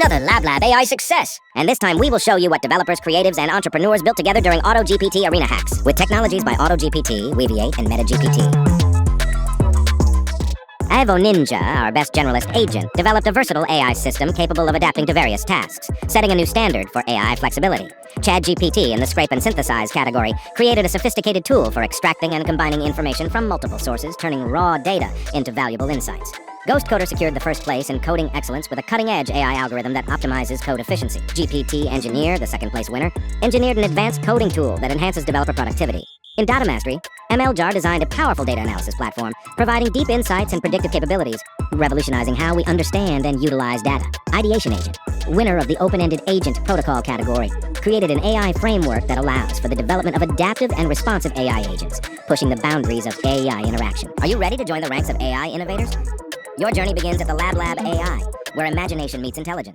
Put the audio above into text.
another Lab AI success. And this time we will show you what developers, creatives, and entrepreneurs built together during AutoGPT Arena Hacks with technologies by AutoGPT, Weaviate, and MetaGPT. Avo Ninja, our best generalist agent, developed a versatile AI system capable of adapting to various tasks, setting a new standard for AI flexibility. ChatGPT, in the scrape and synthesize category, created a sophisticated tool for extracting and combining information from multiple sources, turning raw data into valuable insights. GhostCoder secured the first place in coding excellence with a cutting-edge AI algorithm that optimizes code efficiency. GPT Engineer, the second-place winner, engineered an advanced coding tool that enhances developer productivity. In Data Mastery, MLJar designed a powerful data analysis platform, providing deep insights and predictive capabilities, revolutionizing how we understand and utilize data. Ideation Agent, winner of the open-ended agent protocol category, created an AI framework that allows for the development of adaptive and responsive AI agents, pushing the boundaries of AI interaction. Are you ready to join the ranks of AI innovators? Your journey begins at the Lab AI, where imagination meets intelligence.